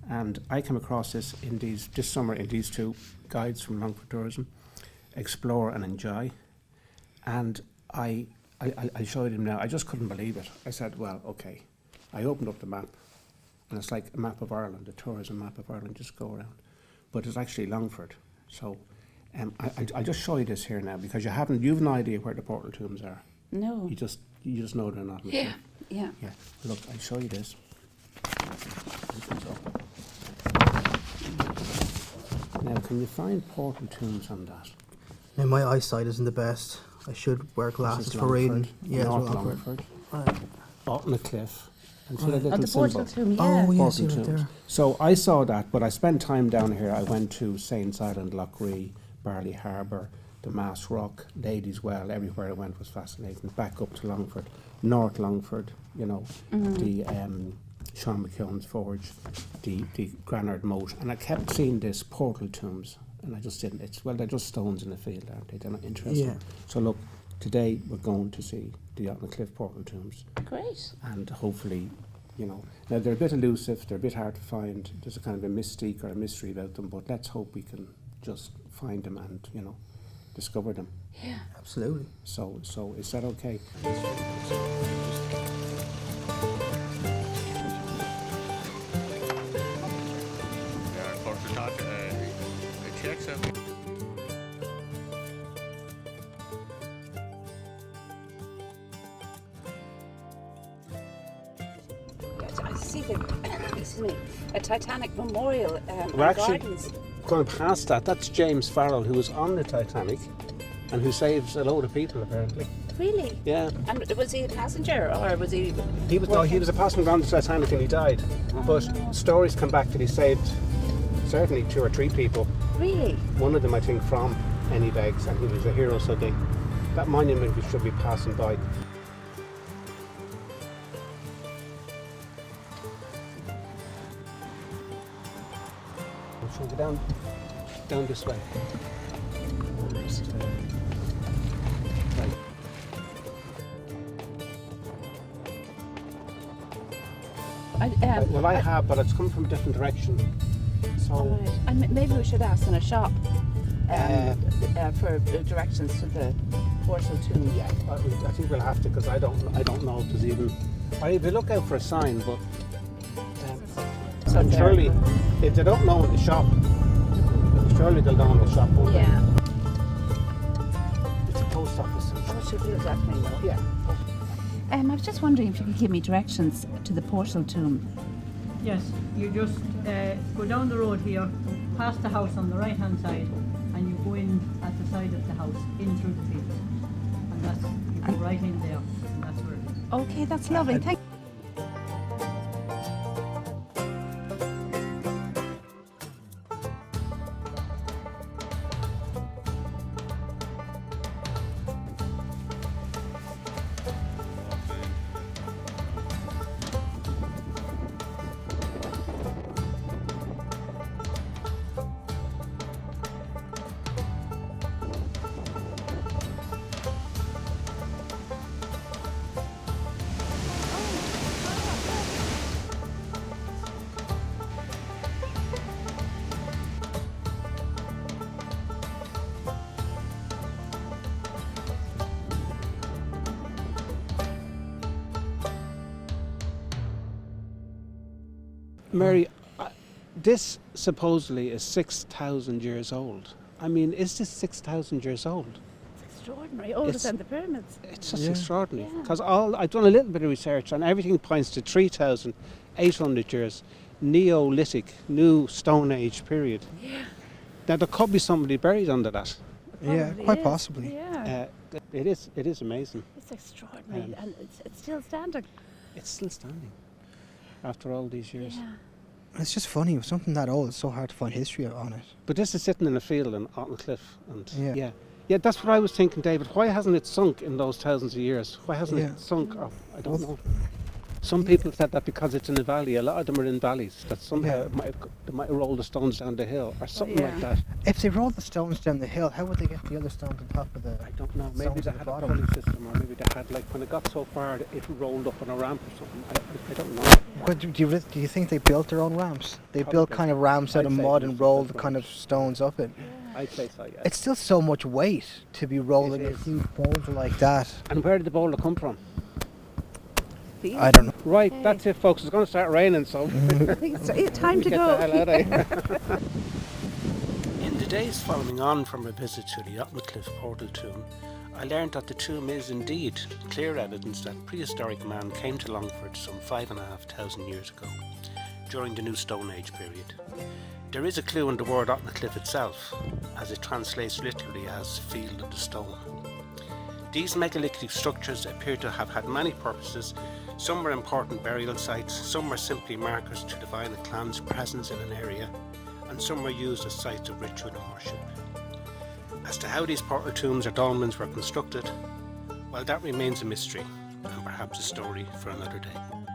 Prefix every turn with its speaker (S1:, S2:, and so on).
S1: And I came across this this summer in these two guides from Longford Tourism, Explore and Enjoy. And I showed him now, I just couldn't believe it. I said, well, okay. I opened up the map, and it's like a map of Ireland, a tourism map of Ireland, just go around. But it's actually Longford. So I'll just show you this here now, because you've no idea where the portal tombs are.
S2: No.
S1: You just know they're not.
S2: Yeah.
S1: Look, I'll show you this. Now, can you find portal tombs on that?
S3: Now, my eyesight isn't the best. I should wear glasses for reading. Yeah,
S1: North
S3: it's
S1: Longford.
S3: Right.
S1: Outtake. And see
S3: Right.
S1: that little
S2: The portal
S1: symbol?
S2: tomb, yeah.
S3: Oh, yeah, I
S1: Portal
S3: see right
S1: tombs.
S3: there.
S1: So I saw that, but I spent time down here. I went to Saints Island, Loughree, Barley Harbour, the Mass Rock, Ladies Well. Everywhere I went was fascinating. Back up to Longford, North Longford, the Sean McKeown's Forge, the Granard Moat. And I kept seeing this portal tombs, and I just didn't. They're just stones in the field, aren't they? They're not interesting.
S3: Yeah.
S1: So look, today we're going to see the Outtake portal tombs.
S2: Great.
S1: And hopefully, now they're a bit elusive, they're a bit hard to find. There's a kind of a mystique or a mystery about them, but let's hope we can just find them and, discover them.
S2: Yeah.
S3: Absolutely.
S1: So is that okay?
S2: I see a Titanic memorial
S1: We're actually
S2: gardens.
S1: going past that. That's James Farrell, who was on the Titanic and who saves a load of people, apparently.
S2: Really?
S1: Yeah.
S2: And was he a passenger or was he?
S1: He was a passenger on the Titanic and he died. But stories come back that he saved certainly 2 or 3 people.
S2: Really?
S1: One of them, I think, from Anybags, and he was a hero. So that monument we should be passing by. We'll go down this way. Right. Well, I have, but it's come from a different direction. So.
S2: All right. And maybe we should ask in a shop for directions to the portal tomb.
S1: Yeah, I think we'll have to, because I don't know if there's even. We look out for a sign, but and surely, if they don't know in the shop, surely they'll know in the shop. Won't
S2: Yeah.
S1: they? It's a post office.
S2: Should we definitely know?
S1: Yeah.
S2: I was just wondering if you could give me directions to the portal tomb.
S4: Yes, you just go down the road here, past the house on the right hand side, and you go in at the side of the house, in through the fields. And you go right in there, and that's where it is.
S2: Okay, that's lovely. Thank
S1: Mary, this supposedly is 6,000 years old. I mean, is this 6,000 years old?
S2: It's extraordinary. Older than the pyramids.
S1: It's just extraordinary. Because I've done a little bit of research, and everything points to 3,800 years, Neolithic, New Stone Age period.
S2: Yeah.
S1: Now, there could be somebody buried under that.
S3: Yeah,
S2: Probably
S3: quite
S2: is.
S3: possibly.
S2: Yeah.
S1: It is amazing.
S2: It's extraordinary. And it's still standing.
S1: It's still standing after all these years.
S2: Yeah.
S3: It's just funny, with something that old, it's so hard to find history on it.
S1: But this is sitting in a field in Outtake, and
S3: Yeah.
S1: yeah, that's what I was thinking, David. Why hasn't it sunk in those thousands of years? Why hasn't it sunk? I don't know. Some people said that because it's in a valley, a lot of them are in valleys, that somehow
S5: Yeah.
S1: they might roll the stones down the hill or something like that.
S5: If they rolled the stones down the hill, how would they get the other stones on top of the?
S1: I don't know, maybe
S5: stones
S1: they
S5: at the
S1: had a
S5: bottom?
S1: pulley system, or maybe they had, like, when it got so far, it rolled up on a ramp or something. I don't know.
S5: What, do you think they built their own ramps? They built
S1: Probably.
S5: kind of ramps out
S1: I'd
S5: of
S1: say
S5: mud
S1: it
S5: and
S1: was
S5: rolled the
S1: successful.
S5: kind of stones up it.
S1: I'd say so, yeah.
S5: It's still so much weight to be rolling a
S1: is.
S5: huge boulder like that.
S1: And where did the boulder come from?
S5: I don't know.
S1: Right, that's it, folks. It's going to start raining, so
S2: I think it's time to
S1: get the hell
S2: go.
S1: out of here. In the days following on from a visit to the Outtake portal tomb, I learned that the tomb is indeed clear evidence that prehistoric man came to Longford some 5,500 years ago, during the New Stone Age period. There is a clue in the word Outtake itself, as it translates literally as field of the stone. These megalithic structures appear to have had many purposes. Some were important burial sites, some were simply markers to define a clan's presence in an area, and some were used as sites of ritual and worship. As to how these portal tombs or dolmens were constructed, well, that remains a mystery, and perhaps a story for another day.